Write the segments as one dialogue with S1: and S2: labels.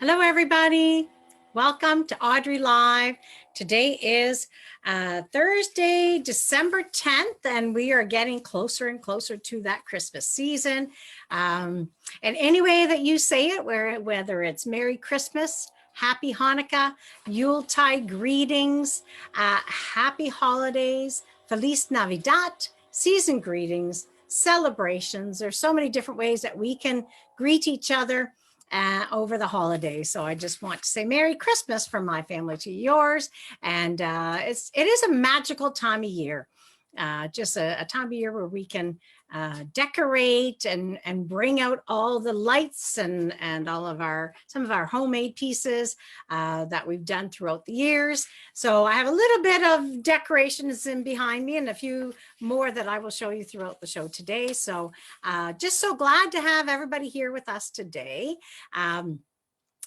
S1: Hello, everybody. Welcome to Audrey Live. Today is Thursday, December 10th, and we are getting closer and closer to that Christmas season. And any way that you say it, whether it's Merry Christmas, Happy Hanukkah, Yuletide greetings, Happy Holidays, Feliz Navidad, season greetings, celebrations. There's so many different ways that we can greet each other over the holidays. So I just want to say Merry Christmas from my family to yours. And it is a magical time of year. Just a time of year where we can decorate and bring out all the lights and all of some of our homemade pieces that we've done throughout the years. So I have a little bit of decorations in behind me and a few more that I will show you throughout the show today. So just so glad to have everybody here with us today.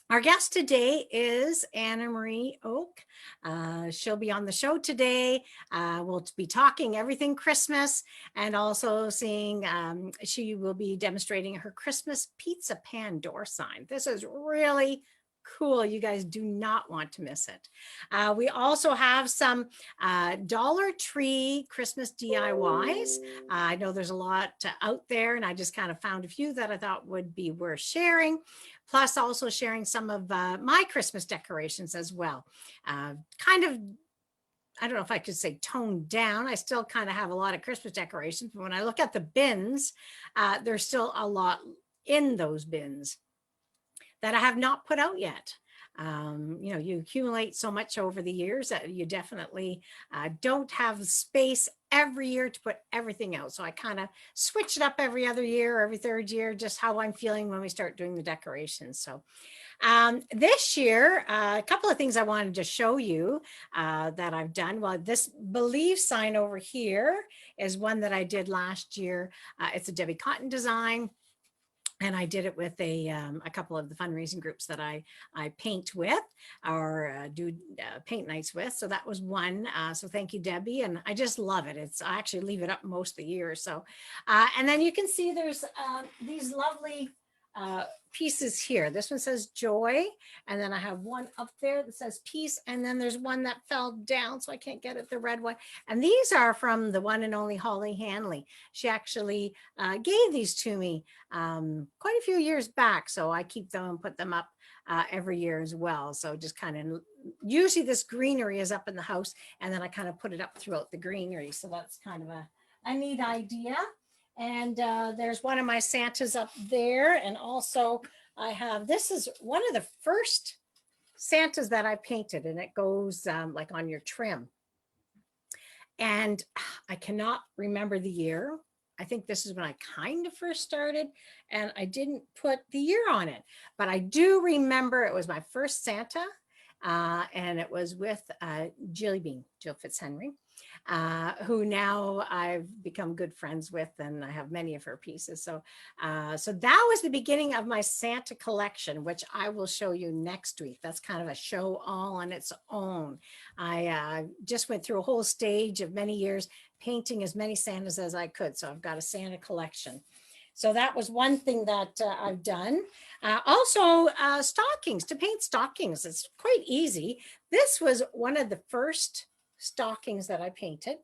S1: Our guest today is Anna Marie Oke. She'll be on the show today. We'll be talking everything Christmas and also seeing, she will be demonstrating her Christmas pizza pan door sign. This is really cool. You guys do not want to miss it. We also have some Dollar Tree Christmas DIYs. I know there's a lot out there, and I just kind of found a few that I thought would be worth sharing. Plus also sharing some of my Christmas decorations as well. Kind of, I don't know if I could say toned down. I still kind of have a lot of Christmas decorations, but when I look at the bins, there's still a lot in those bins that I have not put out yet. You accumulate so much over the years that you definitely don't have space every year to put everything out. So I kind of switch it up every other year, every third year, just how I'm feeling when we start doing the decorations. So this year, a couple of things I wanted to show you that I've done. Well, this Believe sign over here is one that I did last year. It's a Debbie Cotton design. And I did it with a couple of the fundraising groups that I paint with or do paint nights with. So that was one. So thank you, Debbie. And I just love it. I actually leave it up most of the year. So, and then you can see there's these lovely pieces here. This one says joy. And then I have one up there that says peace. And then there's one that fell down, so I can't get it, the red one. And these are from the one and only Holly Hanley. She actually gave these to me quite a few years back. So I keep them and put them up every year as well. So just kind of, usually this greenery is up in the house, and then I kind of put it up throughout the greenery. So that's kind of a neat idea. And there's one of my Santas up there. And also I have, this is one of the first Santas that I painted, and it goes like on your trim. And I cannot remember the year. I think this is when I kind of first started, and I didn't put the year on it, but I do remember it was my first Santa. And it was with Jill Fitzhenry, who now I've become good friends with, and I have many of her pieces. So that was the beginning of my Santa collection, which I will show you next week. That's kind of a show all on its own. I just went through a whole stage of many years painting as many Santas as I could. So I've got a Santa collection. So that was one thing that I've done. Also, stockings, to paint stockings. It's quite easy. This was one of the first stockings that I painted.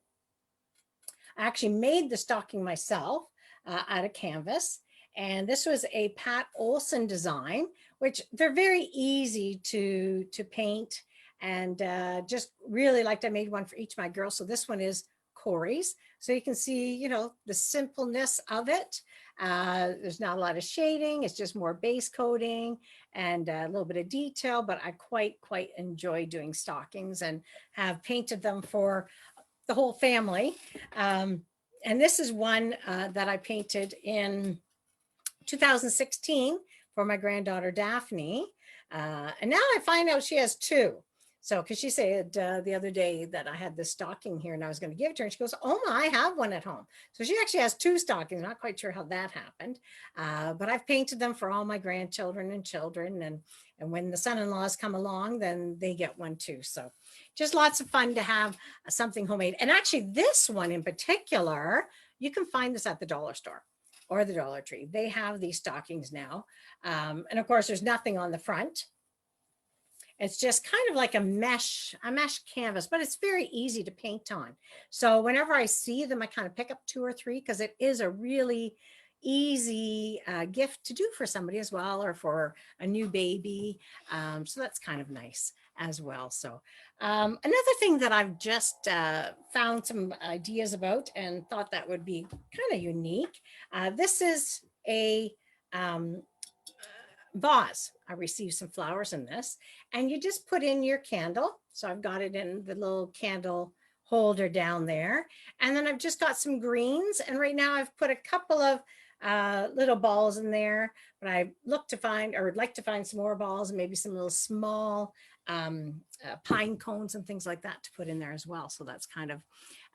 S1: I actually made the stocking myself out of canvas. And this was a Pat Olson design, which they're very easy to paint. And just really liked, I made one for each of my girls. So this one is Corey's. So you can see, the simpleness of it. There's not a lot of shading. It's just more base coating and a little bit of detail, but I quite enjoy doing stockings and have painted them for the whole family. And this is one that I painted in 2016 for my granddaughter, Daphne. And now I find out she has two. So, because she said the other day that I had this stocking here and I was going to give it to her, and she goes, "Oh, I have one at home." So she actually has two stockings. Not quite sure how that happened, but I've painted them for all my grandchildren and children. And when the son-in-laws come along, then they get one too. So just lots of fun to have something homemade. And actually this one in particular, you can find this at the dollar store or the Dollar Tree. They have these stockings now. And of course, there's nothing on the front. It's just kind of like a mesh canvas, but it's very easy to paint on. So whenever I see them, I kind of pick up 2 or 3 because it is a really easy gift to do for somebody as well, or for a new baby. So that's kind of nice as well. So another thing that I've just found some ideas about and thought that would be kind of unique. This is a vase. I received some flowers in this, and you just put in your candle. So I've got it in the little candle holder down there. And then I've just got some greens. And right now I've put a couple of little balls in there, but I look to find, or would like to find some more balls and maybe some little small pine cones and things like that to put in there as well. So that's kind of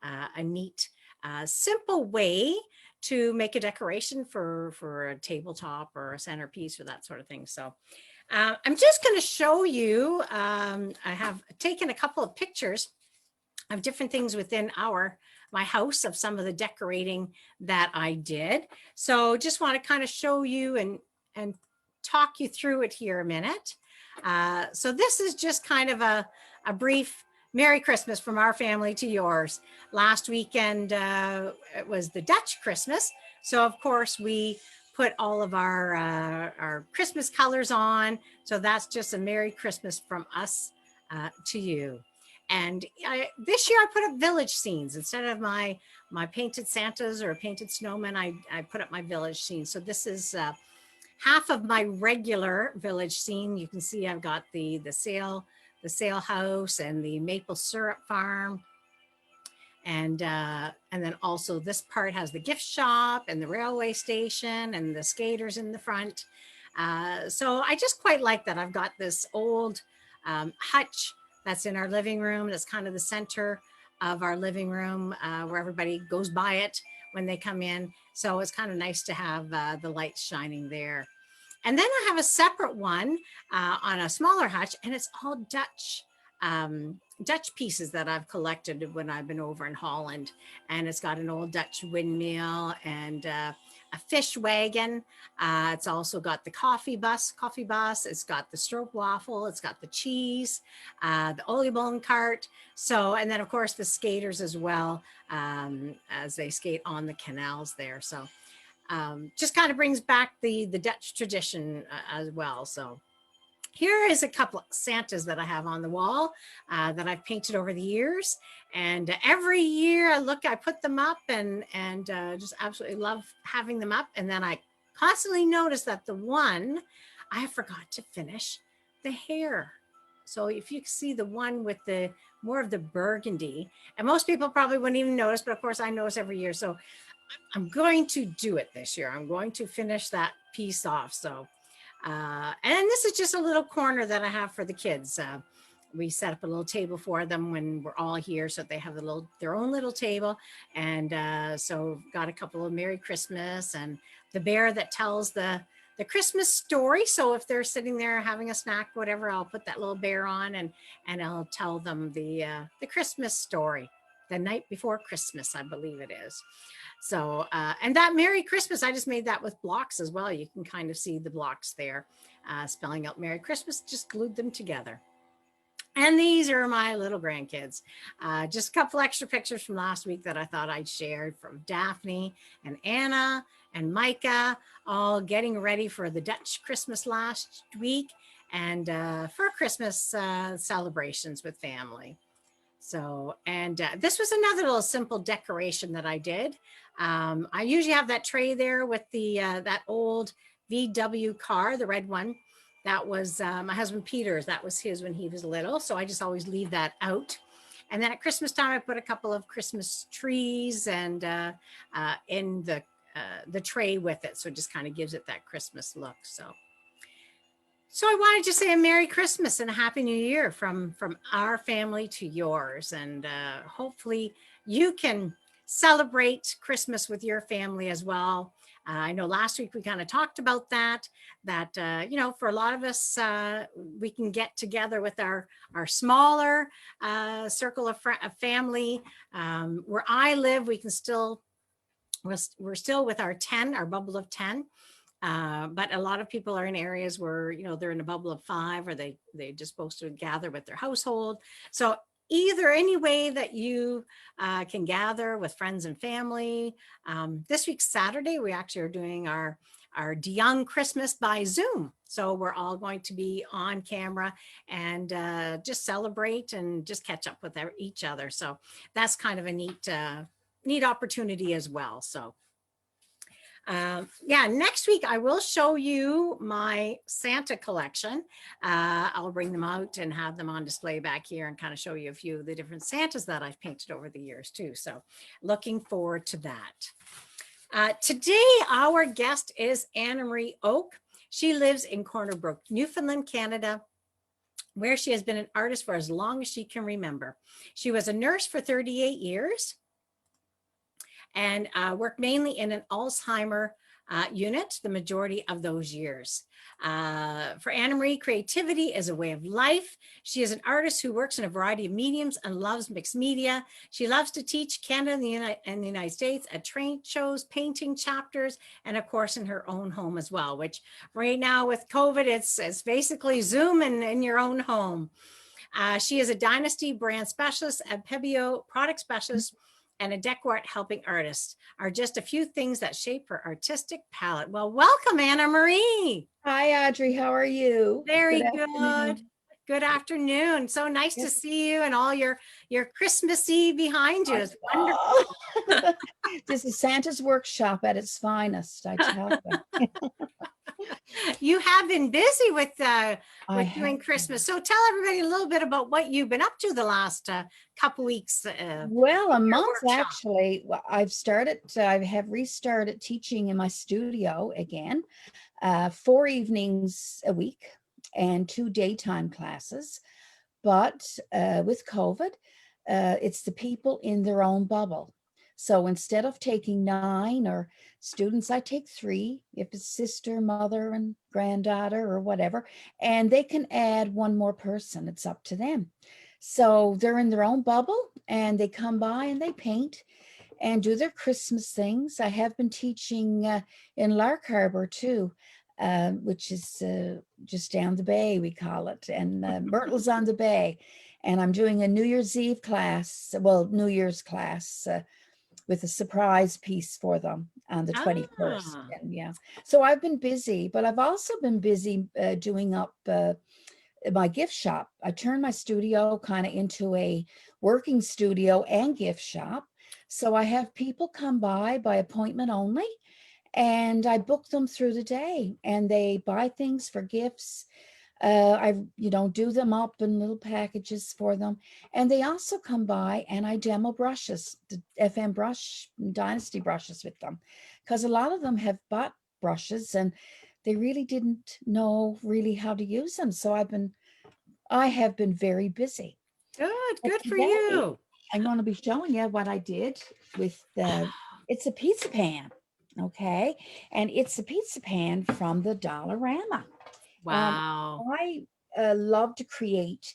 S1: a neat, simple way to make a decoration for a tabletop or a centerpiece or that sort of thing. So I'm just going to show you, I have taken a couple of pictures of different things within my house, of some of the decorating that I did. So just want to kind of show you and talk you through it here a minute. So this is just kind of a brief Merry Christmas from our family to yours. Last weekend, it was the Dutch Christmas. So of course we put all of our Christmas colors on. So that's just a Merry Christmas from us to you. And this year I put up village scenes instead of my painted Santas or painted snowmen. I put up my village scenes. So this is half of my regular village scene. You can see I've got the sail house and the maple syrup farm. And then also this part has the gift shop and the railway station and the skaters in the front. So I just quite like that. I've got this old hutch that's in our living room. That's kind of the center of our living room where everybody goes by it when they come in. So it's kind of nice to have the lights shining there. And then I have a separate one on a smaller hutch, and it's all Dutch pieces that I've collected when I've been over in Holland. And it's got an old Dutch windmill and a fish wagon. It's also got the coffee bus. It's got the stroopwafel. It's got the cheese, the oliebone cart. So, and then of course the skaters as well, as they skate on the canals there. So just kind of brings back the Dutch tradition as well. So here is a couple of Santas that I have on the wall that I've painted over the years. And every year I put them up and just absolutely love having them up. And then I constantly notice that the one, I forgot to finish the hair. So if you see the one with the more of the burgundy, and most people probably wouldn't even notice, but of course I notice every year. So I'm going to do it this year. I'm going to finish that piece off. So and this is just a little corner that I have for the kids. We set up a little table for them when we're all here, so they have their own little table. And so got a couple of Merry Christmas and the bear that tells the Christmas story. So if they're sitting there having a snack, whatever, I'll put that little bear on and I'll tell them the Christmas story, the night before Christmas, I believe it is. So, and that Merry Christmas, I just made that with blocks as well. You can kind of see the blocks there, spelling out Merry Christmas, just glued them together. And these are my little grandkids. Just a couple extra pictures from last week that I thought I'd share, from Daphne and Anna and Micah, all getting ready for the Dutch Christmas last week and for Christmas celebrations with family. So, and this was another little simple decoration that I did. I usually have that tray there with that old VW car, the red one. That was my husband Peter's. That was his when he was little. So I just always leave that out. And then at Christmas time, I put a couple of Christmas trees and in the tray with it. So it just kind of gives it that Christmas look. So I wanted to say a Merry Christmas and a Happy New Year from our family to yours. And hopefully you can celebrate Christmas with your family as well. I know last week we kind of talked about that, you know, for a lot of us, we can get together with our smaller circle of family. Where I live, we can still we're still with our 10, our bubble of 10. But a lot of people are in areas where, they're in a bubble of 5, or they just supposed to gather with their household. So either any way that you can gather with friends and family. This week, Saturday, we actually are doing our DeYoung Christmas by Zoom. So we're all going to be on camera and just celebrate and just catch up with each other. So that's kind of a neat opportunity as well. So yeah, next week I will show you my Santa collection. I'll bring them out and have them on display back here and kind of show you a few of the different Santas that I've painted over the years too. So looking forward to that. Today, our guest is Anna Marie Oke. She lives in Corner Brook, Newfoundland, Canada, where she has been an artist for as long as she can remember. She was a nurse for 38 years. And worked mainly in an Alzheimer unit the majority of those years. For Anna Marie, creativity is a way of life. She is an artist who works in a variety of mediums and loves mixed media. She loves to teach Canada and the United States at trade shows, painting chapters, and of course in her own home as well, which right now with COVID, it's basically Zoom and in your own home. She is a Dynasty brand specialist, a Pebeo product specialist, and a decor art helping artist are just a few things that shape her artistic palette. Well, welcome, Anna Marie.
S2: Hi, Audrey. How are you?
S1: Very
S2: Good
S1: good.
S2: afternoon.
S1: Good afternoon. So nice to
S2: Yes.
S1: see you and all your Christmassy behind you. It's wonderful.
S2: Oh. This is Santa's workshop at its finest, I tell you.
S1: You have been busy with doing
S2: have
S1: Christmas. So tell everybody a little bit about what you've been up to the last couple weeks.
S2: Well, a month
S1: workshop.
S2: actually. Well, I have restarted teaching in my studio again, 4 evenings a week and 2 daytime classes. But with COVID, it's the people in their own bubble. So instead of taking 9 or students, I take 3, if it's sister, mother, and granddaughter or whatever, and they can add 1 more person. It's up to them. So they're in their own bubble and they come by and they paint and do their Christmas things. I have been teaching in Lark Harbor too, which is just down the bay, we call it, and Myrtle's on the bay. And I'm doing a New Year's Eve class, New Year's class with a surprise piece for them on the 21st. And yeah, so I've been busy, but I've also been busy doing up my gift shop. I turned my studio kind of into a working studio and gift shop. So I have people come by appointment only, and I book them through the day and they buy things for gifts. I do them up in little packages for them. And they also come by and I demo brushes, the FM brush, Dynasty brushes with them, because a lot of them have bought brushes and they really didn't know really how to use them. So I have been very busy.
S1: Good for you.
S2: I'm going to be showing you what I did with it's a pizza pan. Okay. And it's a pizza pan from the Dollarama.
S1: Wow.
S2: I love to create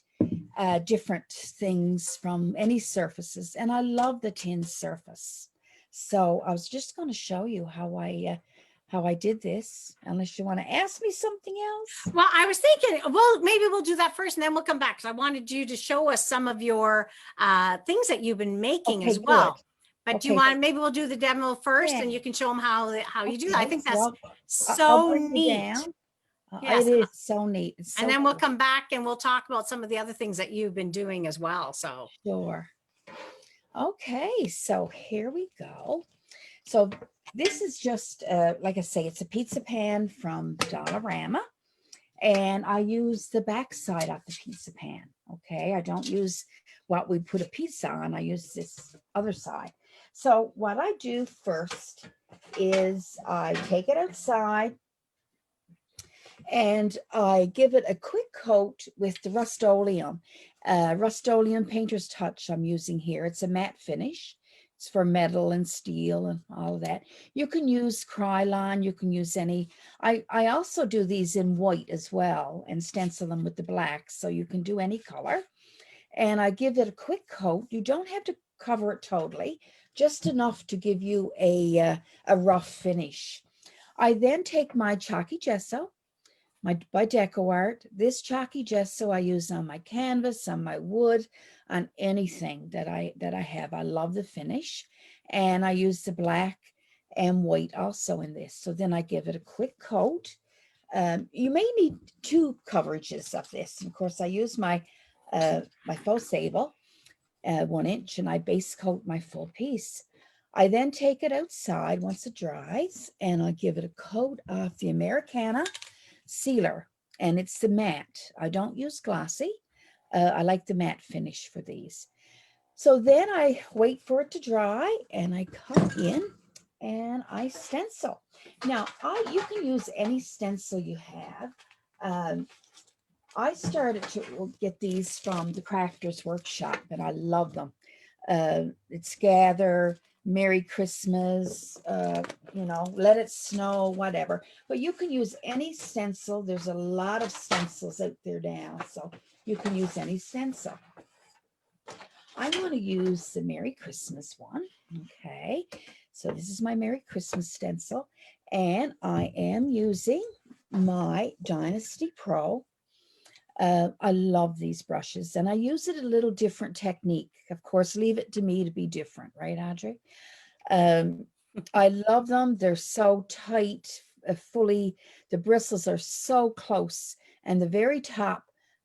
S2: different things from any surfaces, and I love the tin surface. So I was just going to show you how I did this, unless you want to ask me something else.
S1: Well, I was thinking, well, maybe we'll do that first and then we'll come back, because I wanted you to show us some of your things that you've been making as well.
S2: Good.
S1: But do you want, maybe we'll do the demo first and you can show them how you do that. I think that's so neat.
S2: Yes. It is so neat.
S1: And then we'll come back and we'll talk about some of the other things that you've been doing as well. So
S2: sure. Okay, so here we go. So this is just, like I say, it's a pizza pan from Dollarama. And I use the back side of the pizza pan. Okay, I don't use what we put a pizza on. I use this other side. So what I do first is I take it outside and I give it a quick coat with the Rust-Oleum. Rust-Oleum Painter's Touch I'm using here. It's a matte finish. It's for metal and steel and all of that. You can use Krylon. You can use any. I also do these in white as well and stencil them with the black. So you can do any color. And I give it a quick coat. You don't have to cover it totally, just enough to give you a rough finish. I then take my chalky gesso, by DecoArt. This chalky gesso I use on my canvas, on my wood, on anything that I have. I love the finish, and I use the black and white also in this. So then I give it a quick coat. You may need 2 coverages of this. And of course, I use my my faux sable, 1 inch, and I base coat my full piece. I then take it outside once it dries, and I give it a coat of the Americana sealer, and it's the matte. I don't use glossy. I like the matte finish for these. So then I wait for it to dry, and I come in and I stencil. Now, you can use any stencil you have. I started to get these from the Crafters Workshop, and I love them. It's Gather, Merry Christmas, Let It Snow, whatever. But you can use any stencil. There's a lot of stencils out there now, so you can use any stencil. I'm going to use the Merry Christmas one. Okay, so this is my Merry Christmas stencil, and I am using my Dynasty Pro. I love these brushes, and I use it a little different technique. Of course, leave it to me to be different, right, Audrey? I love them. They're so tight, the bristles are so close, and the very top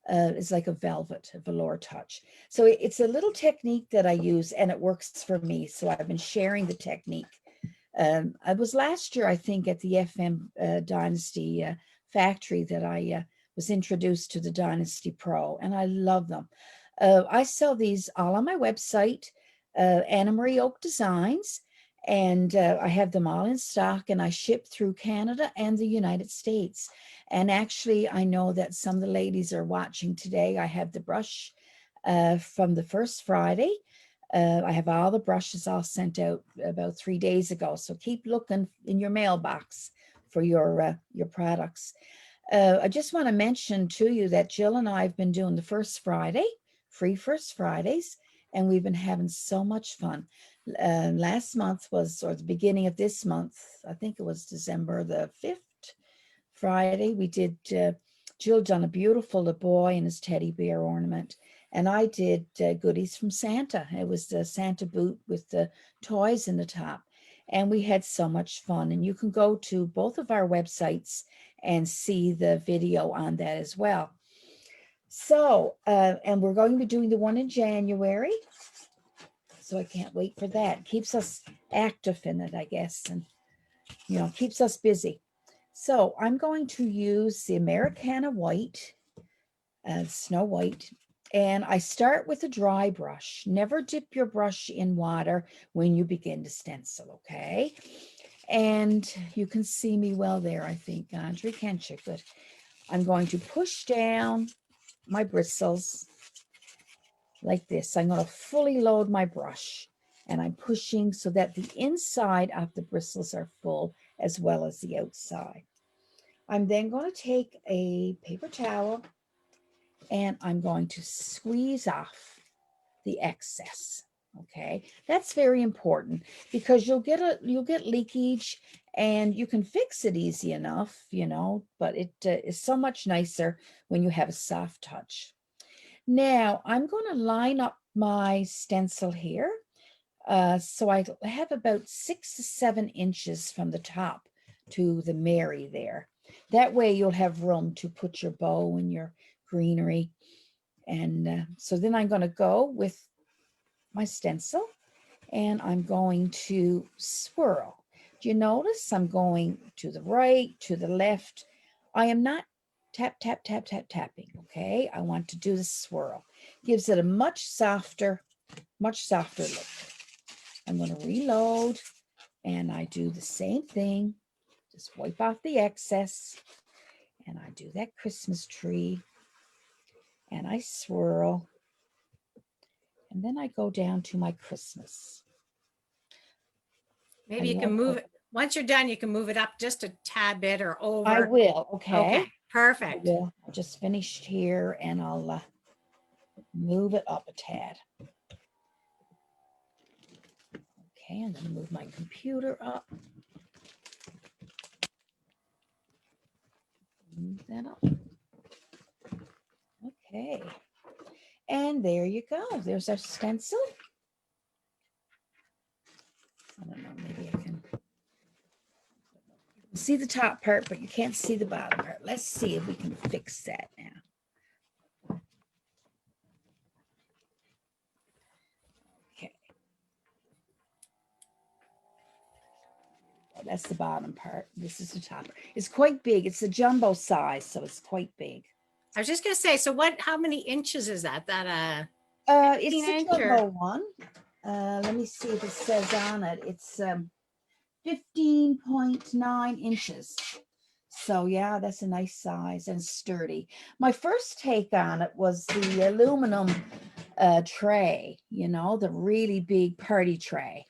S2: is like a velour touch. So it's a little technique that I use, and it works for me. So I've been sharing the technique. I was last year, I think, at the FM Dynasty factory that I was introduced to the Dynasty Pro, and I love them. I sell these all on my website, Anna Marie Oke Designs, and I have them all in stock, and I ship through Canada and the United States. And actually, I know that some of the ladies are watching today. I have the brush from the first Friday. I have all the brushes all sent out about 3 days ago. So keep looking in your mailbox for your products. I just want to mention to you that Jill and I have been doing the First Friday, free First Fridays, and we've been having so much fun. Last month was, or the beginning of this month, I think it was December the 5th, Friday, we did, Jill done a beautiful little boy and his teddy bear ornament, and I did goodies from Santa. It was the Santa boot with the toys in the top, and we had so much fun. And you can go to both of our websites and see the video on that as well. So, and we're going to be doing the one in January. So I can't wait for that. Keeps us active in it, I guess, and, keeps us busy. So I'm going to use the Americana White, Snow White, and I start with a dry brush. Never dip your brush in water when you begin to stencil, okay? And you can see me well there, I think, Audrey, can't you? Good. I'm going to push down my bristles like this. I'm going to fully load my brush, and I'm pushing so that the inside of the bristles are full as well as the outside. I'm then going to take a paper towel, and I'm going to squeeze off the excess. Okay, that's very important because you'll get leakage, and you can fix it easy enough, but it is so much nicer when you have a soft touch. Now I'm going to line up my stencil here. So I have about 6 to 7 inches from the top to the Mary there. That way you'll have room to put your bow and your greenery. And so then I'm going to go with my stencil, and I'm going to swirl. Do you notice I'm going to the right, to the left? I am not tap, tap, tap, tap, tapping, okay? I want to do the swirl. Gives it a much softer look. I'm going to reload, and I do the same thing. Just wipe off the excess, and I do that Christmas tree, and I swirl, and then I go down to my Christmas.
S1: Maybe you can move it. Once you're done, you can move it up just a tad bit or over.
S2: I will. Okay.
S1: Okay, perfect.
S2: I just finished here, and I'll move it up a tad. Okay, I'm going to move my computer up. Move that up. Okay. And there you go. There's our stencil. I don't know, maybe I can see the top part, but you can't see the bottom part. Let's see if we can fix that now. Okay. That's the bottom part. This is the top. It's quite big. It's a jumbo size, so it's quite big.
S1: I was just gonna say, so how many inches is that?
S2: It's the jumbo one. Let me see if it says on it. It's 15.9 inches. So yeah, that's a nice size and sturdy. My first take on it was the aluminum tray, you know, the really big party tray.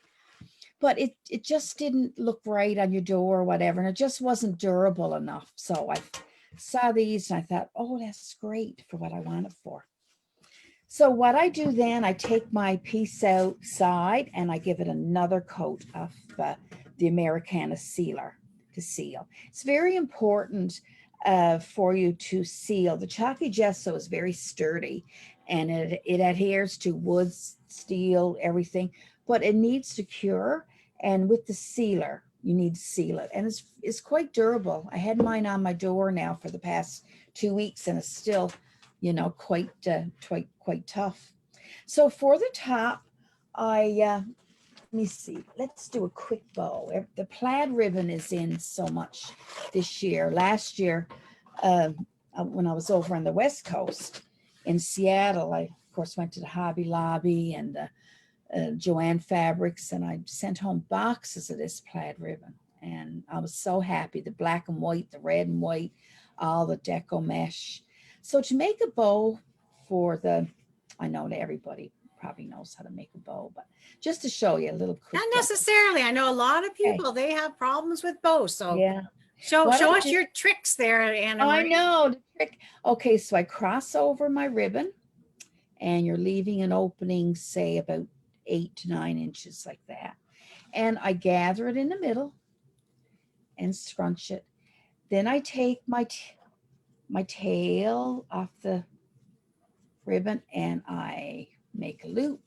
S2: But it just didn't look right on your door or whatever, and it just wasn't durable enough. So I saw these and I thought, oh, that's great for what I want it for. So what I do then, I take my piece outside and I give it another coat of the Americana sealer to seal. It's very important for you to seal. The chalky gesso is very sturdy and it adheres to wood, steel, everything, but it needs to cure. And with the sealer, you need to seal it. And it's quite durable. I had mine on my door now for the past 2 weeks and it's still, you know, quite tough. So for the top, let me see, let's do a quick bow. The plaid ribbon is in so much this year. Last year, when I was over on the West Coast in Seattle, I, of course, went to the Hobby Lobby and Joanne Fabrics, and I sent home boxes of this plaid ribbon. And I was so happy, the black and white, the red and white, all the deco mesh. So to make a bow for I know that everybody probably knows how to make a bow, but just to show you a little quick.
S1: Not necessarily. I know a lot of people, they have problems with bows. So
S2: yeah,
S1: show us your tricks there, Anna Marie.
S2: I know the trick. Okay, so I cross over my ribbon and you're leaving an opening, say about 8 to 9 inches like that. And I gather it in the middle and scrunch it. Then I take my tail off the ribbon and I make a loop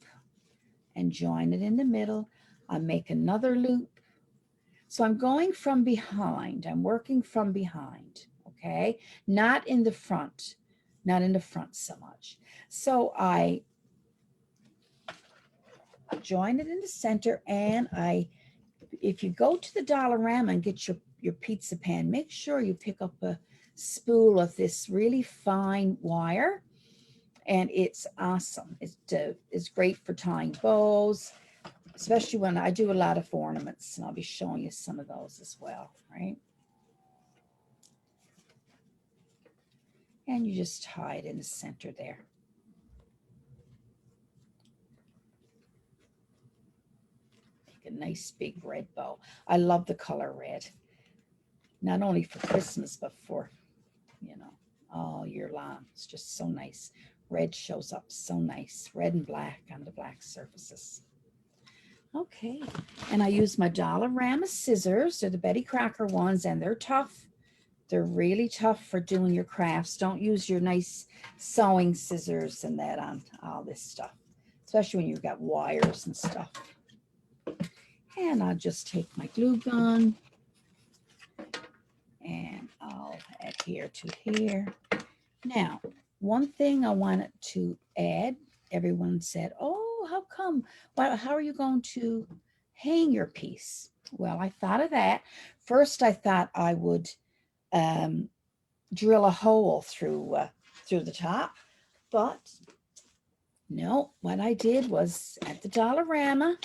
S2: and join it in the middle. I make another loop. So I'm going from behind. I'm working from behind, okay? Not in the front so much. So I join it in the center and if you go to the Dollarama and get your pizza pan, make sure you pick up a spool of this really fine wire. And it's awesome. It's great for tying bows, especially when I do a lot of ornaments, and I'll be showing you some of those as well, right? And you just tie it in the center there. Make a nice big red bow. I love the color red, not only for Christmas, but for, you know, all year long. It's just so nice. Red shows up so nice, red and black on the black surfaces. Okay, and I use my Dollarama scissors. They're the Betty Crocker ones, and they're tough. They're really tough for doing your crafts. Don't use your nice sewing scissors and that on all this stuff, especially when you've got wires and stuff. And I'll just take my glue gun and I'll adhere to here. Now, one thing I wanted to add, everyone said, oh, how come? How are you going to hang your piece? Well, I thought of that. First, I thought I would drill a hole through the top, but no, what I did was at the Dollarama,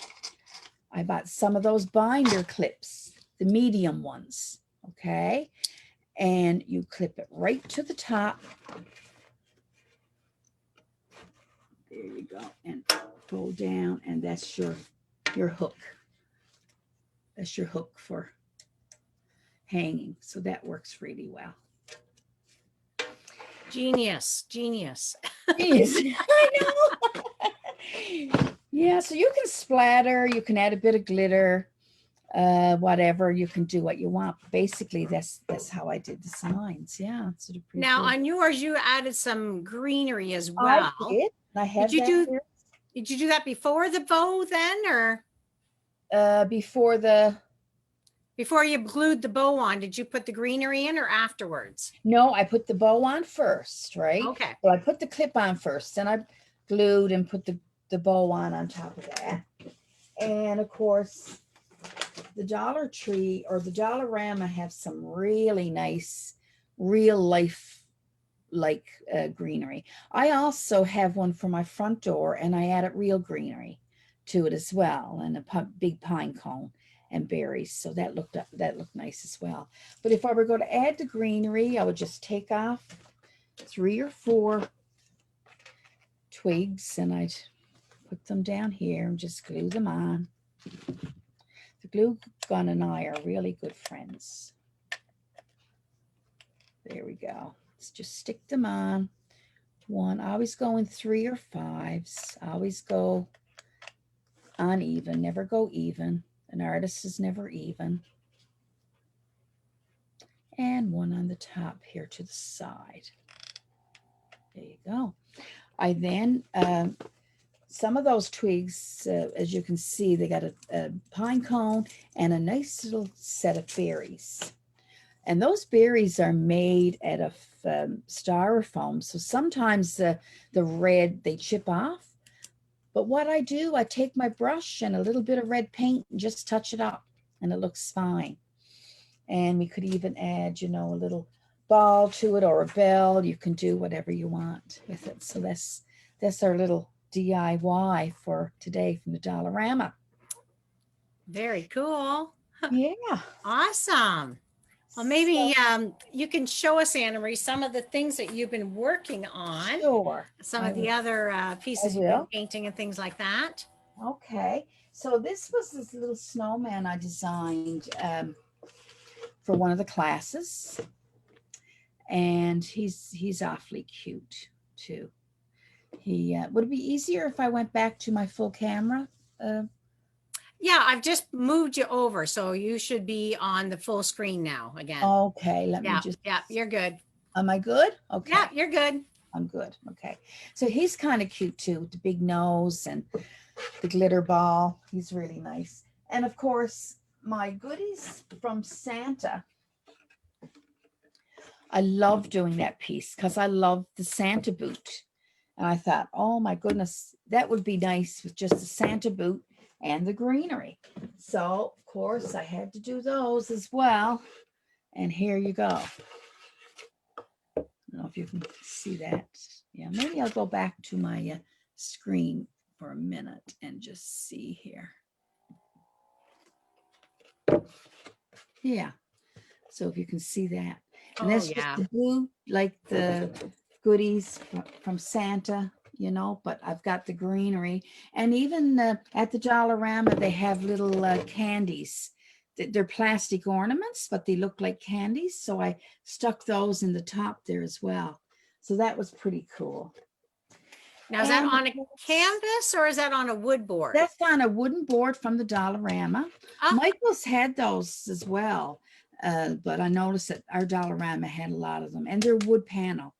S2: I bought some of those binder clips, the medium ones, okay? And you clip it right to the top. There you go, and pull down, and that's your hook. That's your hook for hanging, so that works really well.
S1: Genius.
S2: I know. Yeah, so you can splatter, you can add a bit of glitter, whatever, you can do what you want. Basically, that's how I did the signs. Yeah, it's sort of pretty
S1: Now
S2: cool.
S1: on yours, you added some greenery as
S2: I
S1: well.
S2: did. I
S1: Did
S2: have
S1: you
S2: that
S1: do
S2: here.
S1: did you do that before the bow then, or
S2: Before the
S1: before you glued the bow on? Did you put the greenery in or afterwards?
S2: No, I put the bow on first, right?
S1: Okay.
S2: So I put the clip on first, then I glued and put the bow on top of that. And of course, the Dollar Tree or the Dollarama have some really nice real life like greenery. I also have one for my front door, and I added real greenery to it as well, and a big pine cone and berries. So that looked nice as well. But if I were going to add the greenery, I would just take off 3 or 4 twigs, and I'd put them down here and just glue them on. The glue gun and I are really good friends. There we go. Let's just stick them on. One, I always go in 3 or 5s. I always go uneven, never go even. An artist is never even. And one on the top here to the side. There you go. I then, some of those twigs, as you can see, they got a pine cone and a nice little set of berries. And those berries are made out of styrofoam. So sometimes the red, they chip off. But what I do, I take my brush and a little bit of red paint and just touch it up, and it looks fine. And we could even add, a little ball to it or a bell. You can do whatever you want with it. So that's our little DIY for today from the Dollarama.
S1: Very cool.
S2: Yeah.
S1: Awesome. Well, maybe you can show us, Anna Marie, some of the things that you've been working on,
S2: Sure.
S1: some of the other pieces you've been painting and things like that.
S2: Okay. So this was this little snowman I designed for one of the classes. And he's awfully cute too. He would it be easier if I went back to my full camera?
S1: Yeah, I've just moved you over, so you should be on the full screen now again.
S2: Okay, let me just.
S1: Yeah, you're good.
S2: Am I good? Okay.
S1: Yeah, you're good.
S2: I'm good. Okay. So he's kind of cute too, with the big nose and the glitter ball. He's really nice. And of course, my goodies from Santa. I love doing that piece because I love the Santa boot. And I thought, oh my goodness, that would be nice with just the Santa boot and the greenery. So, of course, I had to do those as well. And here you go. I don't know if you can see that. Yeah, maybe I'll go back to my screen for a minute and just see here. Yeah. So if you can see that. And that's just the blue, like the goodies from Santa, but I've got the greenery. And even at the Dollarama, they have little candies. They're plastic ornaments, but they look like candies. So I stuck those in the top there as well. So that was pretty cool.
S1: Now, is that on a canvas or is that on a wood board?
S2: That's on a wooden board from the Dollarama. Michael's had those as well. But I noticed that our Dollarama had a lot of them, and they're wood panel.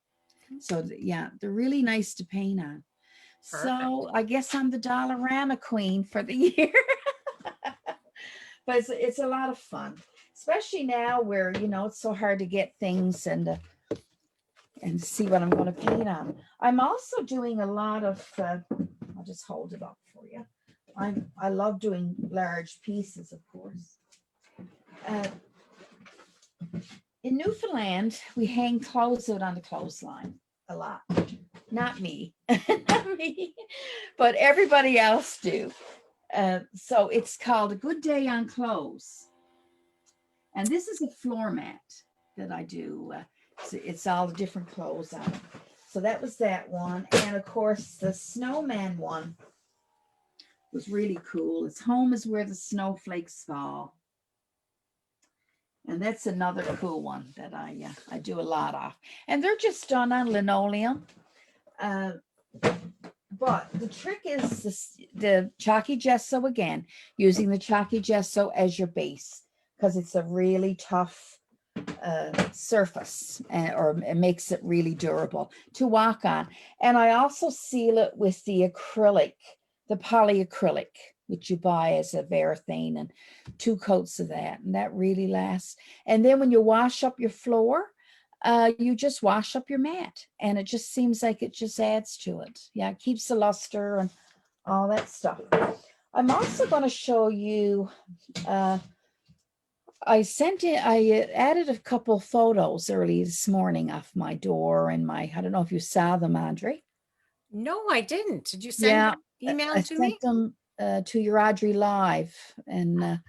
S2: So yeah, they're really nice to paint on. Perfect. So I guess I'm the Dollarama queen for the year. But it's a lot of fun, especially now where, it's so hard to get things and see what I'm going to paint on. I'm also doing a lot of, I'll just hold it up for you. I love doing large pieces, of course. In Newfoundland, we hang clothes out on the clothesline a lot. Not me, not me, but everybody else do. So it's called A Good Day on Clothes. And this is a floor mat that I do. It's all the different clothes on it. So that was that one. And of course, the snowman one was really cool. It's Home is Where the Snowflakes Fall. And that's another cool one that I do a lot of. And they're just done on linoleum. but the trick is the chalky gesso again, using the chalky gesso as your base, because it's a really tough surface, or it makes it really durable to walk on. And I also seal it with the acrylic, the polyacrylic, which you buy as a Varathane, and 2 coats of that, and that really lasts. And then when you wash up your floor, you just wash up your mat, and it just seems like it just adds to it. Yeah, it keeps the luster and all that stuff. I'm also going to show you, I added a couple photos early this morning of my door and I don't know if you saw them, Audrey.
S1: No, I didn't. Did you send
S2: Yeah,
S1: them, email
S2: I
S1: them to
S2: sent
S1: me?
S2: them to your Audrey Live and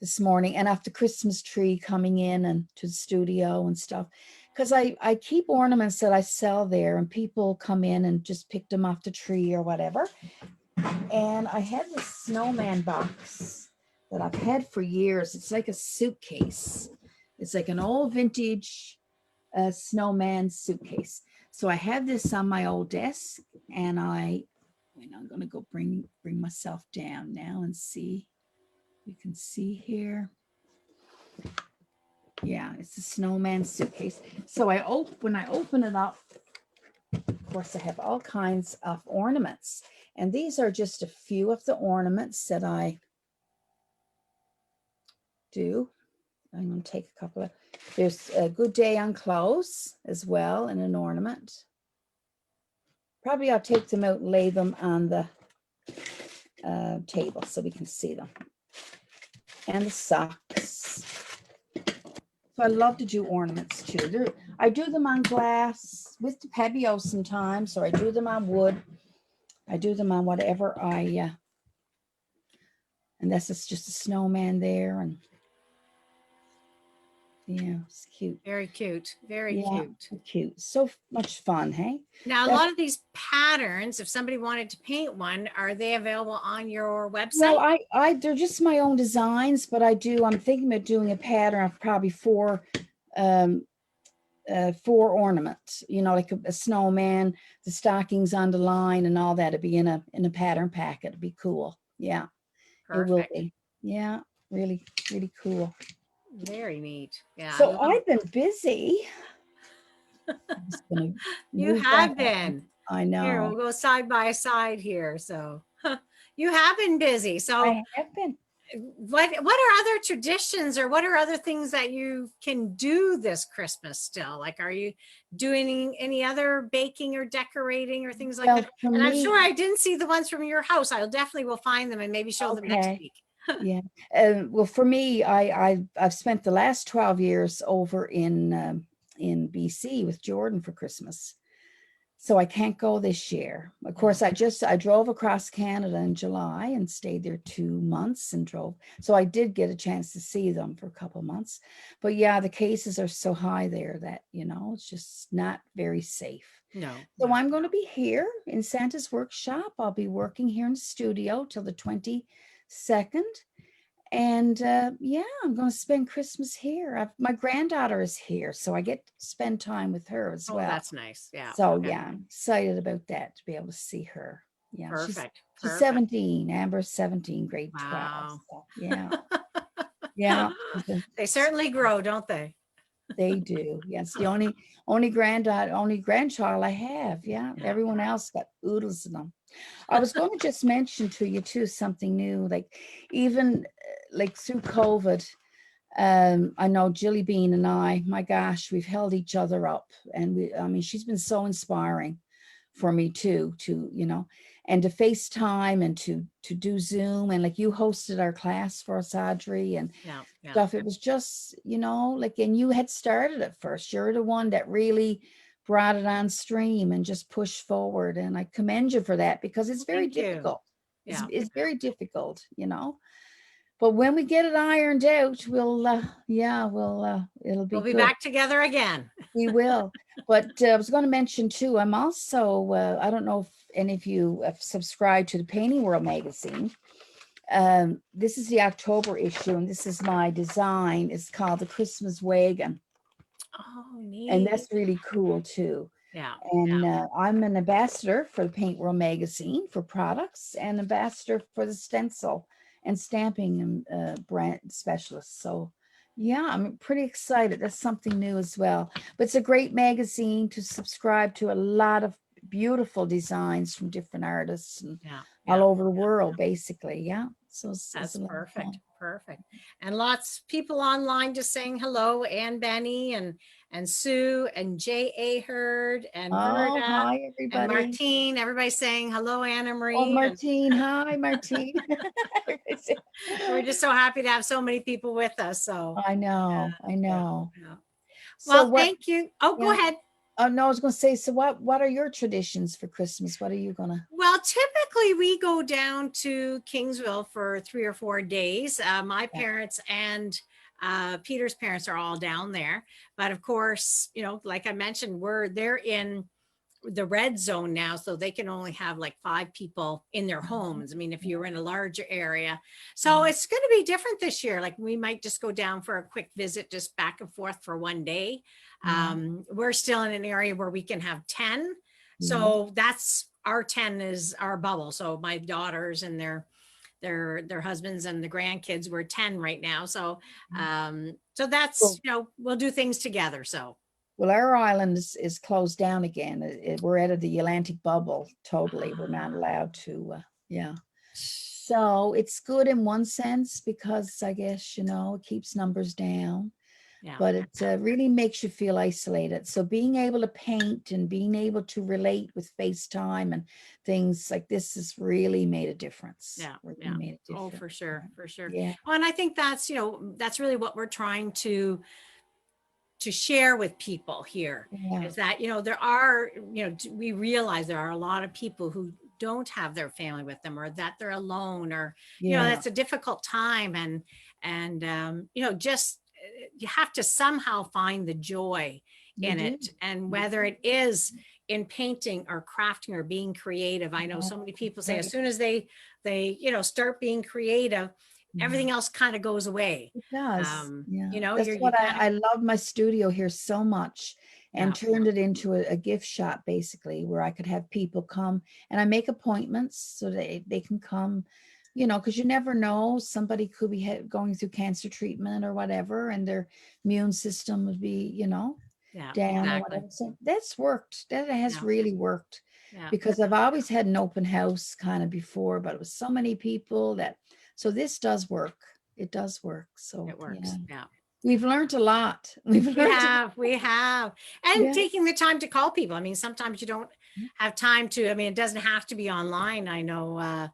S2: this morning, and after Christmas tree coming in and to the studio and stuff, because I keep ornaments that I sell there, and people come in and just pick them off the tree or whatever. And I had this snowman box that I've had for years. It's like a suitcase. It's like an old vintage snowman suitcase. So I have this on my old desk, and I'm going to go bring myself down now and see. You can see here. Yeah, it's a snowman suitcase. So when I open it up, of course, I have all kinds of ornaments. And these are just a few of the ornaments that I do. I'm going to take a couple of, there's a good day on clothes as well, and an ornament. Probably I'll take them out and lay them on the table so we can see them. And the socks. So I love to do ornaments too. I do them on glass with the Pebeo sometimes, or I do them on wood. I do them on whatever and this is just a snowman there, and yeah, it's cute.
S1: Very cute. Very cute.
S2: Cute. So much fun, hey?
S1: Now, a lot of these patterns, if somebody wanted to paint one, are they available on your website?
S2: Well, they're just my own designs, but I'm thinking of doing a pattern of probably 4 ornaments, like a snowman, the stockings on the line and all that. It'd be in a pattern packet. It'd be cool. Yeah. Perfect. It will be. Yeah, really, really cool.
S1: Very neat. Yeah.
S2: So I've been busy.
S1: You have been.
S2: I know.
S1: Here, we'll go side by side here. So you have been busy. So
S2: I have been.
S1: What are other traditions, or what are other things that you can do this Christmas still? Like, are you doing any other baking or decorating or things like that? And I'm sure I didn't see the ones from your house. I definitely will find them and maybe show them next week.
S2: Yeah. Well, for me, I've spent the last 12 years over in BC with Jordan for Christmas. So I can't go this year. Of course, I drove across Canada in July and stayed there 2 months and drove. So I did get a chance to see them for a couple of months. But yeah, the cases are so high there that, it's just not very safe.
S1: No.
S2: So I'm going to be here in Santa's workshop. I'll be working here in the studio till the 22nd. And I'm going to spend Christmas here. My granddaughter is here, so I get to spend time with her as well.
S1: That's nice. Yeah.
S2: So yeah, I'm excited about that, to be able to see her. Yeah.
S1: Perfect.
S2: She's 17. Amber's 17, grade 12.
S1: Wow.
S2: So, yeah. Yeah.
S1: They certainly grow, don't they?
S2: They do. Yes. The only grandchild I have. Yeah. Everyone else got oodles of them. I was going to just mention to you too, something new, like even like through COVID, I know Jilly Bean and I, my gosh, we've held each other up, and she's been so inspiring for me too, and to FaceTime and to do Zoom, and like you hosted our class for us, Audrey, and stuff. It was just, and you had started it first. You're the one that really brought it on stream and just pushed forward. And I commend you for that, because it's very difficult. It's very difficult, But when we get it ironed out, it'll be
S1: back together again.
S2: We will. But I was going to mention too, I'm also, I don't know if any of you have subscribed to the Painting World magazine. This is the October issue, and this is my design. It's called the Christmas Wagon.
S1: Oh, neat.
S2: And that's really cool too.
S1: Yeah.
S2: And
S1: Yeah.
S2: I'm an ambassador for the Paint World magazine for products and ambassador for the stencil and stamping brand specialist. So yeah, I'm pretty excited. That's something new as well. But it's a great magazine to subscribe to, a lot of beautiful designs from different artists and
S1: Yeah.
S2: all
S1: Yeah.
S2: over the world, basically. Yeah. So it's
S1: That's
S2: a lot of
S1: perfect.
S2: fun.
S1: Perfect. And lots of people online just saying hello. Ann Benny and Sue and J.A. Hurd and
S2: Oh,
S1: Verda
S2: hi,
S1: and
S2: everybody.
S1: Martine. Everybody's saying hello, Anna
S2: Oh,
S1: Marie. And
S2: Martine. Hi, Martine.
S1: we're just so happy to have so many people with us. So
S2: I know. I
S1: yeah.
S2: know.
S1: Yeah.
S2: So
S1: Well,
S2: what,
S1: thank you. Oh, go
S2: yeah.
S1: ahead.
S2: Oh no, I was gonna say, so what are your traditions for Christmas? What are you gonna?
S1: Well, typically we go down to Kingsville for 3 or 4 days. My
S2: Yeah.
S1: parents and Peter's parents are all down there. But of course, like I mentioned, they're in the red zone now, so they can only have like 5 people in their
S2: Mhm.
S1: homes. I mean, if you
S2: Yeah,
S1: were in a larger area. So
S2: yeah,
S1: it's going to be different this year. Like we might just go down for a quick visit, just back and forth for one day.
S2: yeah,
S1: We're still in an area where we can have 10.
S2: yeah.
S1: So that's our 10 is our bubble. So my daughters and their husbands and the grandkids, were 10 right now. So so that's,
S2: Well,
S1: we'll do things together. So
S2: well, our island is closed down again. We're out of the Atlantic bubble totally. We're not allowed to. Yeah. So it's good in one sense because I guess, it keeps numbers down,
S1: yeah.
S2: but it really makes you feel isolated. So being able to paint and being able to relate with FaceTime and things like this has really made a difference.
S1: Yeah,
S2: Really
S1: yeah.
S2: made a
S1: Oh,
S2: difference.
S1: for sure, for sure.
S2: Yeah,
S1: Well, and I think that's, that's really what we're trying to share with people here,
S2: yeah,
S1: is that, there are, we realize there are a lot of people who don't have their family with them, or that they're alone, or,
S2: yeah.
S1: that's a difficult time. And just you have to somehow find the joy
S2: You
S1: in
S2: do.
S1: it. And
S2: You
S1: whether
S2: do.
S1: it is in painting or crafting or being creative, I know
S2: Yeah,
S1: so many people say as
S2: right.
S1: soon as they start being creative,
S2: Yeah.
S1: everything else kind of goes away.
S2: It does. Yeah.
S1: You're,
S2: That's
S1: you
S2: what
S1: kind of,
S2: I love my studio here so much and
S1: yeah,
S2: turned it into a gift shop basically where I could have people come and I make appointments so they can come, because you never know. Somebody could be going through cancer treatment or whatever, and their immune system would be,
S1: yeah,
S2: down or
S1: exactly.
S2: whatever. So that's worked. That has
S1: Yeah,
S2: really worked
S1: yeah,
S2: because I've always had an open house kind of before, but it was so many people so this does work. It does work. So
S1: it
S2: yeah,
S1: works. Yeah.
S2: we've learned a lot. We've
S1: We
S2: learned,
S1: have, we have. And
S2: yeah,
S1: taking the time to call people. I mean, sometimes you don't have time to, I mean, it doesn't have to be online. I know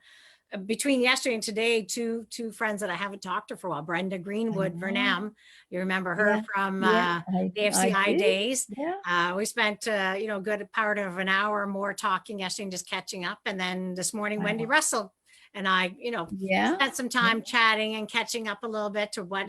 S1: between yesterday and today, two friends that I haven't talked to for a while, Brenda
S2: I
S1: Greenwood
S2: know.
S1: Vernam, you remember her
S2: Yeah,
S1: from
S2: yeah,
S1: the
S2: I
S1: FCI
S2: did.
S1: days.
S2: Yeah,
S1: We spent, a good part of an hour or more talking yesterday and just catching up. And then this morning, Wendy
S2: wow.
S1: Russell and I,
S2: Yeah,
S1: spent some
S2: yeah.
S1: time chatting and catching up a little bit to what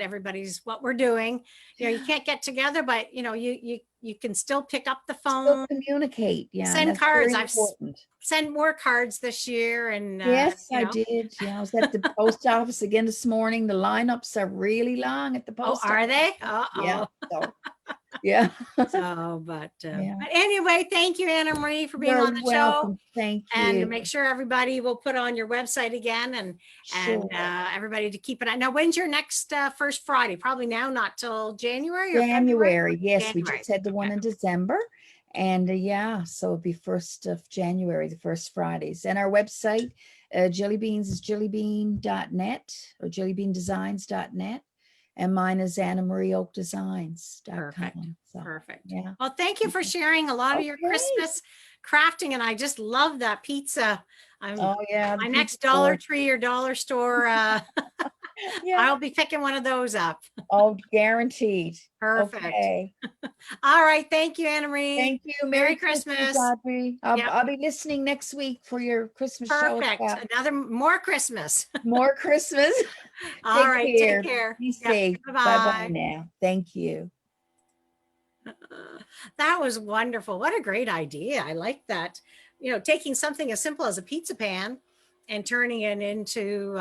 S1: we're doing. You can't get together, but you can still pick up the
S2: Still
S1: phone,
S2: communicate. Yeah, and
S1: send
S2: that's
S1: cards.
S2: very
S1: I've
S2: important.
S1: sent more cards this year, and
S2: Yes, I did. Yeah, I was at the post office again this morning. The lineups are really long at the
S1: oh,
S2: post
S1: are they?
S2: office. Yeah.
S1: Uh-oh.
S2: So, yeah.
S1: So,
S2: Yeah.
S1: but anyway, thank you, Anna Marie, for being
S2: You're
S1: on the show.
S2: welcome. Thank
S1: And
S2: you.
S1: make sure everybody will put on your website again, and
S2: Sure.
S1: everybody to keep it on. Now, when's your next first Friday? Probably now, not till January or February?
S2: January. Yes, we
S1: January.
S2: just had the one
S1: Okay,
S2: in December. And yeah, so it'll be 1st of January, the first Fridays. And our website, Jellybeans is jellybean.net or jellybeandesigns.net. And mine is
S1: perfect.
S2: AnnamaRieOkeDesigns.com. So
S1: Perfect.
S2: yeah.
S1: Well, thank you for sharing a lot of your
S2: Okay.
S1: Christmas crafting, and I just love that pizza. I'm
S2: Oh yeah, the
S1: my
S2: pizza
S1: next Dollar
S2: board.
S1: Tree or dollar store.
S2: Yeah.
S1: I'll be picking one of those up.
S2: Oh, guaranteed.
S1: Perfect.
S2: Okay.
S1: All right. Thank you, Anna Marie.
S2: Thank you. Merry
S1: Merry
S2: Christmas,
S1: Christmas.
S2: Audrey.
S1: Yep.
S2: I'll be listening next week for your Christmas show as
S1: Perfect.
S2: well.
S1: Another more Christmas.
S2: More Christmas.
S1: All
S2: Take
S1: right. Take
S2: care.
S1: care.
S2: Be
S1: Yep.
S2: safe. Bye-bye
S1: Bye-bye.
S2: now. Thank you.
S1: That was wonderful. What a great idea. I like that. Taking something as simple as a pizza pan and turning it into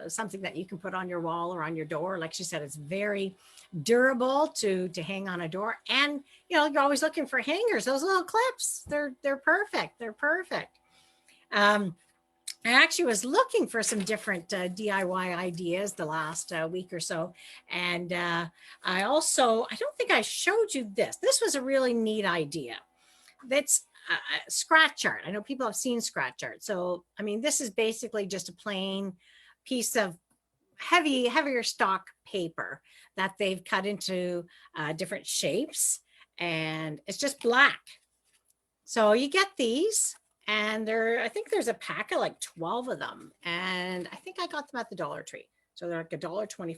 S1: something that you can put on your wall or on your door. Like she said, it's very durable to hang on a door. And you're always looking for hangers. Those little clips, they're perfect. They're perfect. I actually was looking for some different DIY ideas the last week or so. And I don't think I showed you this. This was a really neat idea. That's scratch art. I know people have seen scratch art. So, I mean, this is basically just a plain piece of heavier stock paper that they've cut into different shapes. And it's just black. So you get these. And I think there's a pack of like 12 of them. And I think I got them at the Dollar Tree. So they're like $1.25.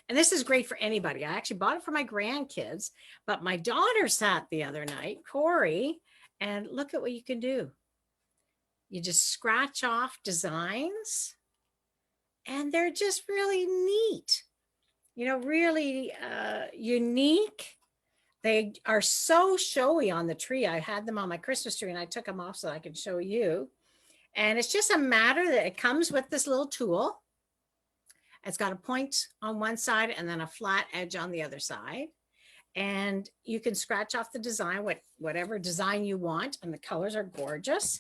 S1: And this is great for anybody. I actually bought it for my grandkids, but my daughter sat the other night, Corey, and look at what you can do. You just scratch off designs and they're just really neat, really unique. They are so showy on the tree. I had them on my Christmas tree and I took them off so I could show you. And it's just a matter that it comes with this little tool. It's got a point on one side and then a flat edge on the other side. And you can scratch off the design, whatever design you want. And the colors are gorgeous.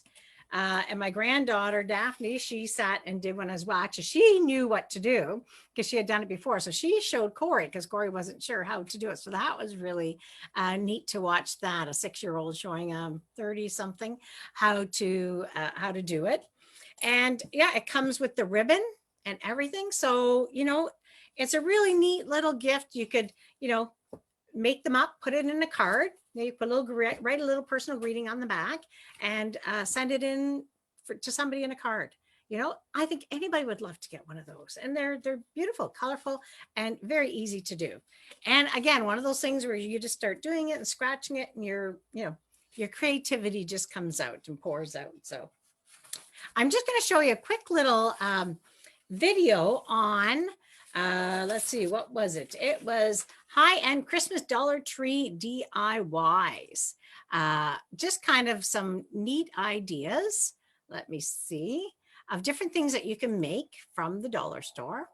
S1: And my granddaughter, Daphne, she sat and did one as well. Actually, she knew what to do because she had done it before. So she showed Corey because Corey wasn't sure how to do it. So that was really neat to watch that, a 6-year-old showing 30-something how to do it. And yeah, it comes with the ribbon and everything. So, it's a really neat little gift. You could, make them up, put it in a card. You put write a little personal greeting on the back and send it in to somebody in a card. I think anybody would love to get one of those. And they're beautiful, colorful, and very easy to do. And again, one of those things where you just start doing it and scratching it and your creativity just comes out and pours out. So I'm just going to show you a quick little video on let's see, what was it? It was high-end Christmas Dollar Tree DIYs. Just kind of some neat ideas. Let me see, of different things that you can make from the dollar store.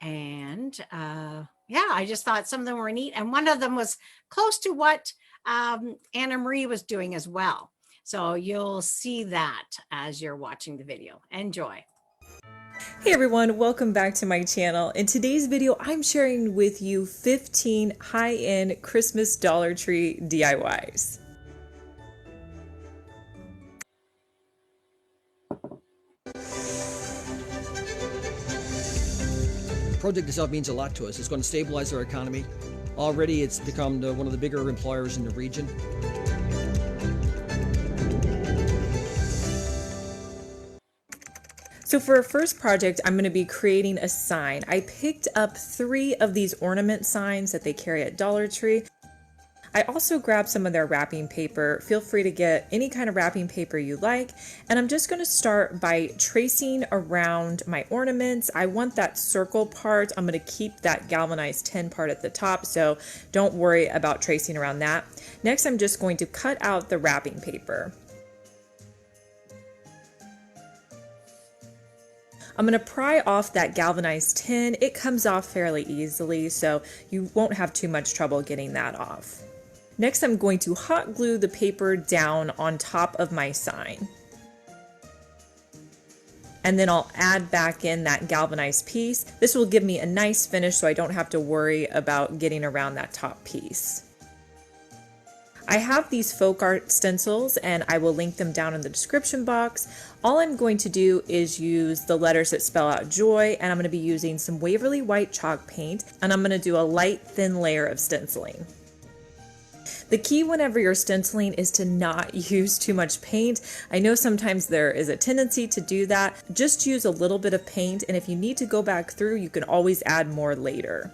S1: And yeah, I just thought some of them were neat. And one of them was close to what Anna Marie was doing as well. So you'll see that as you're watching the video. Enjoy.
S3: Hey everyone, welcome back to my channel. In today's video, I'm sharing with you 15 high-end Christmas Dollar Tree DIYs.
S4: The project itself means a lot to us. It's going to stabilize our economy. Already it's become one of the bigger employers in the region.
S3: So for our first project, I'm going to be creating a sign. I picked up 3 of these ornament signs that they carry at Dollar Tree. I also grabbed some of their wrapping paper. Feel free to get any kind of wrapping paper you like. And I'm just going to start by tracing around my ornaments. I want that circle part. I'm going to keep that galvanized tin part at the top, so don't worry about tracing around that. Next, I'm just going to cut out the wrapping paper. I'm going to pry off that galvanized tin. It comes off fairly easily, so you won't have too much trouble getting that off. Next, I'm going to hot glue the paper down on top of my sign. And then I'll add back in that galvanized piece. This will give me a nice finish so I don't have to worry about getting around that top piece. I have these folk art stencils and I will link them down in the description box. All I'm going to do is use the letters that spell out joy, and I'm going to be using some Waverly white chalk paint, and I'm going to do a light thin layer of stenciling. The key whenever you're stenciling is to not use too much paint. I know sometimes there is a tendency to do that. Just use a little bit of paint, and if you need to go back through, you can always add more later.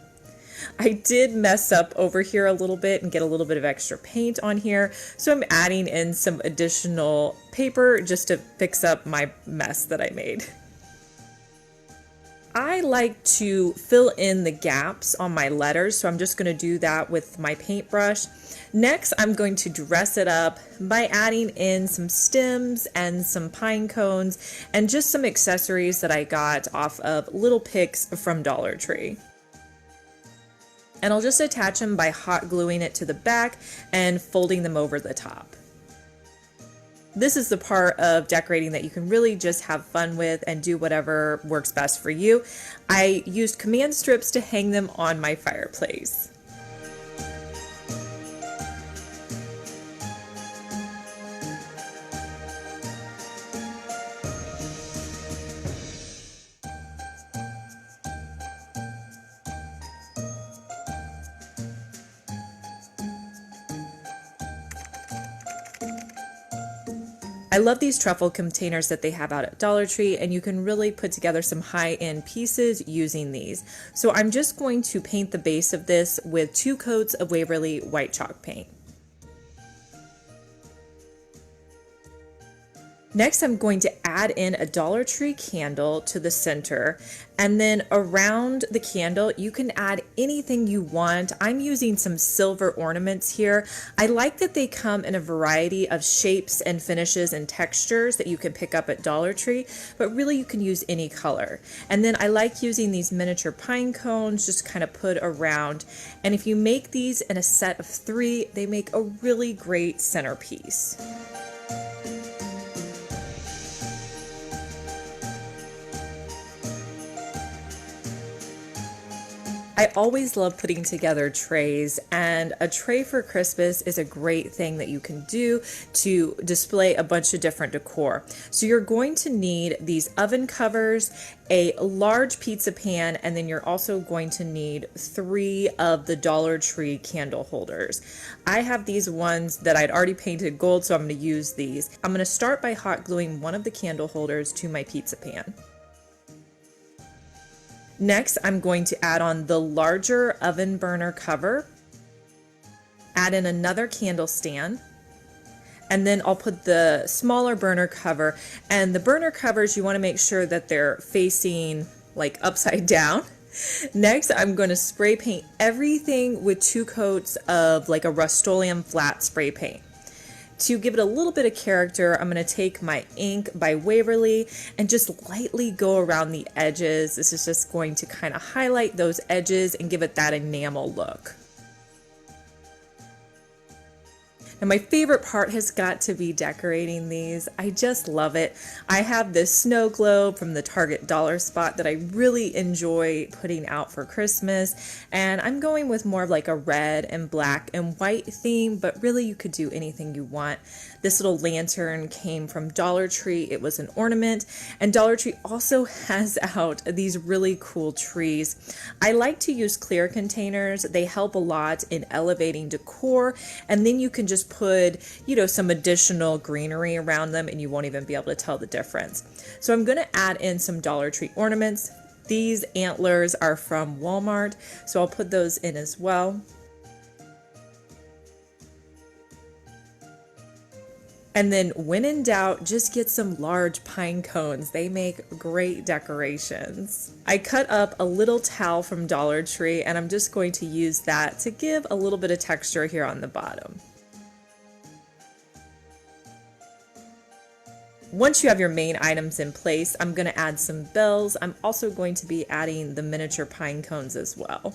S3: I did mess up over here a little bit and get a little bit of extra paint on here, so I'm adding in some additional paper just to fix up my mess that I made. I like to fill in the gaps on my letters, so I'm just going to do that with my paintbrush. Next, I'm going to dress it up by adding in some stems and some pine cones and just some accessories that I got off of little picks from Dollar Tree. And I'll just attach them by hot gluing it to the back and folding them over the top. This is the part of decorating that you can really just have fun with and do whatever works best for you. I used command strips to hang them on my fireplace. I love these truffle containers that they have out at Dollar Tree, and you can really put together some high-end pieces using these. So I'm just going to paint the base of this with 2 coats of Waverly white chalk paint. Next, I'm going to add in a Dollar Tree candle to the center, and then around the candle, you can add anything you want. I'm using some silver ornaments here. I like that they come in a variety of shapes and finishes and textures that you can pick up at Dollar Tree, but really you can use any color. And then I like using these miniature pine cones just kind of put around. And if you make these in a set of 3, they make a really great centerpiece. I always love putting together trays, and a tray for Christmas is a great thing that you can do to display a bunch of different decor. So you're going to need these oven covers, a large pizza pan, and then you're also going to need 3 of the Dollar Tree candle holders. I have these ones that I'd already painted gold, so I'm going to use these. I'm going to start by hot gluing one of the candle holders to my pizza pan. Next, I'm going to add on the larger oven burner cover, add in another candle stand, and then I'll put the smaller burner cover. And the burner covers, you want to make sure that they're facing like upside down. Next, I'm going to spray paint everything with 2 coats of like a Rust-Oleum flat spray paint. To give it a little bit of character, I'm going to take my ink by Waverly and just lightly go around the edges. This is just going to kind of highlight those edges and give it that enamel look. Now my favorite part has got to be decorating these. I just love it. I have this snow globe from the Target dollar spot that I really enjoy putting out for Christmas, and I'm going with more of like a red and black and white theme, but really you could do anything you want. This little lantern came from Dollar Tree. It was an ornament, and Dollar Tree also has out these really cool trees. I like to use clear containers. They help a lot in elevating decor, and then you can just put, some additional greenery around them and you won't even be able to tell the difference. So I'm going to add in some Dollar Tree ornaments. These antlers are from Walmart, so I'll put those in as well. And then when in doubt, just get some large pine cones. They make great decorations. I cut up a little towel from Dollar Tree, and I'm just going to use that to give a little bit of texture here on the bottom. Once you have your main items in place, I'm going to add some bells. I'm also going to be adding the miniature pine cones as well.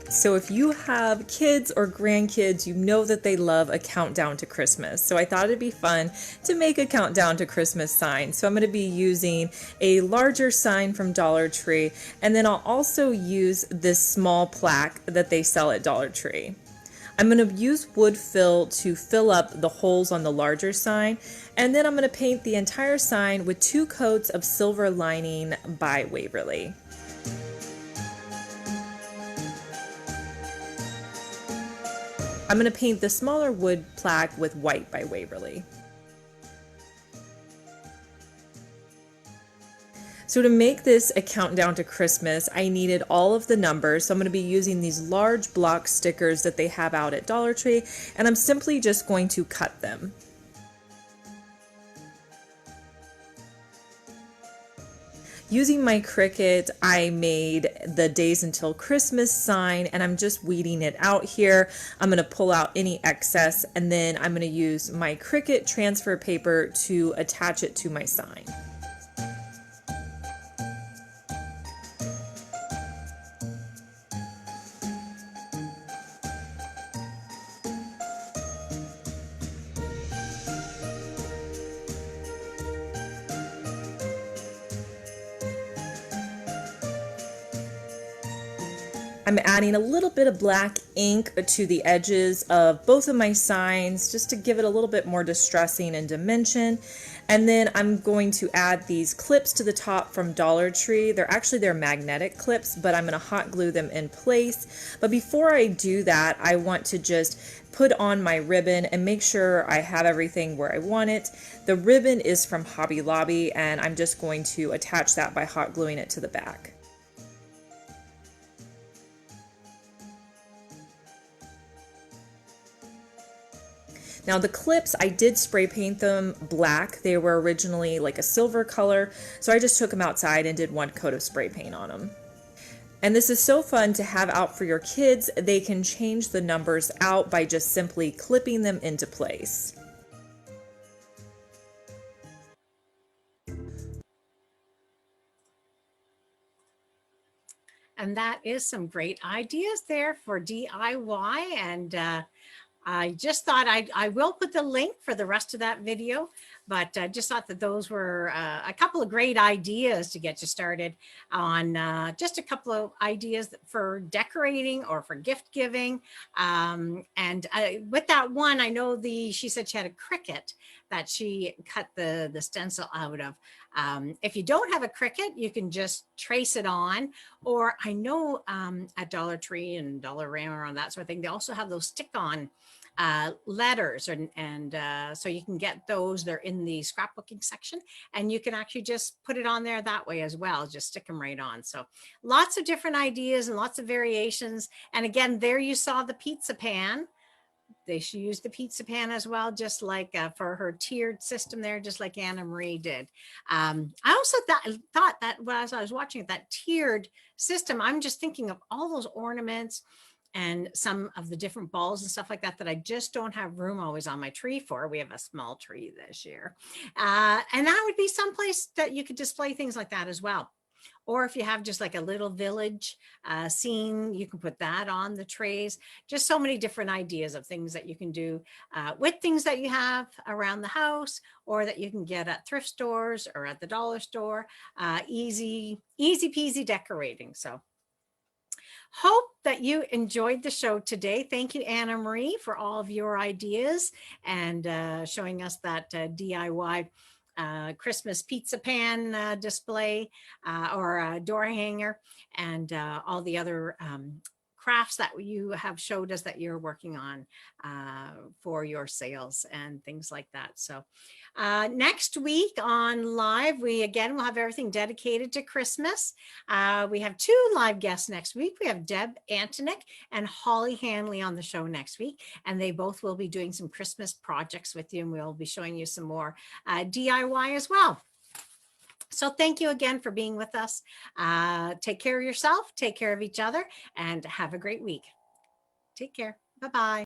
S3: So if you have kids or grandkids, you know that they love a countdown to Christmas. So I thought it'd be fun to make a countdown to Christmas sign. So I'm going to be using a larger sign from Dollar Tree, and then I'll also use this small plaque that they sell at Dollar Tree. I'm going to use wood fill to fill up the holes on the larger sign, and then I'm going to paint the entire sign with 2 coats of silver lining by Waverly. I'm going to paint the smaller wood plaque with white by Waverly. So to make this a countdown to Christmas, I needed all of the numbers. So I'm going to be using these large block stickers that they have out at Dollar Tree, and I'm simply just going to cut them. Using my Cricut, I made the days until Christmas sign, and I'm just weeding it out here. I'm going to pull out any excess, and then I'm going to use my Cricut transfer paper to attach it to my sign. I'm adding a little bit of black ink to the edges of both of my signs just to give it a little bit more distressing and dimension. And then I'm going to add these clips to the top from Dollar Tree. They're magnetic clips, but I'm going to hot glue them in place. But before I do that, I want to just put on my ribbon and make sure I have everything where I want it. The ribbon is from Hobby Lobby, and I'm just going to attach that by hot gluing it to the back. Now the clips, I did spray paint them black. They were originally like a silver color, so I just took them outside and did one coat of spray paint on them. And this is so fun to have out for your kids. They can change the numbers out by just simply clipping them into place.
S1: And that is some great ideas there for DIY. And I just thought I will put the link for the rest of that video, but I just thought that those were a couple of great ideas to get you started on, just a couple of ideas for decorating or for gift giving. And with that one, I know she said she had a Cricut that she cut the stencil out of. If you don't have a Cricut, you can just trace it on, or I know at Dollar Tree and Dollarama and that sort of thing, they also have those stick-on letters, and so you can get those. They're in the scrapbooking section, and you can actually just put it on there that way as well. Just stick them right on. So lots of different ideas and lots of variations. And again, there you saw the pizza pan. They should use the pizza pan as well, just like for her tiered system there, just like Anna Marie did. I also thought that as I was watching that tiered system, I'm just thinking of all those ornaments and some of the different balls and stuff like that I just don't have room always on my tree for. We have a small tree this year. And that would be someplace that you could display things like that as well. Or if you have just like a little village scene, you can put that on the trays. Just so many different ideas of things that you can do with things that you have around the house, or that you can get at thrift stores or at the dollar store. Easy peasy decorating. So hope that you enjoyed the show today. Thank you, Anna Marie, for all of your ideas and showing us that DIY Christmas pizza pan display or door hanger, and all the other crafts that you have showed us that you're working on for your sales and things like that. So next week on live, we again will have everything dedicated to Christmas. We have 2 live guests next week. We have Deb Antonick and Holly Hanley on the show next week, and they both will be doing some Christmas projects with you, and we'll be showing you some more DIY as well. So thank you again for being with us. Take care of yourself, take care of each other, and have a great week. Take care. Bye-bye.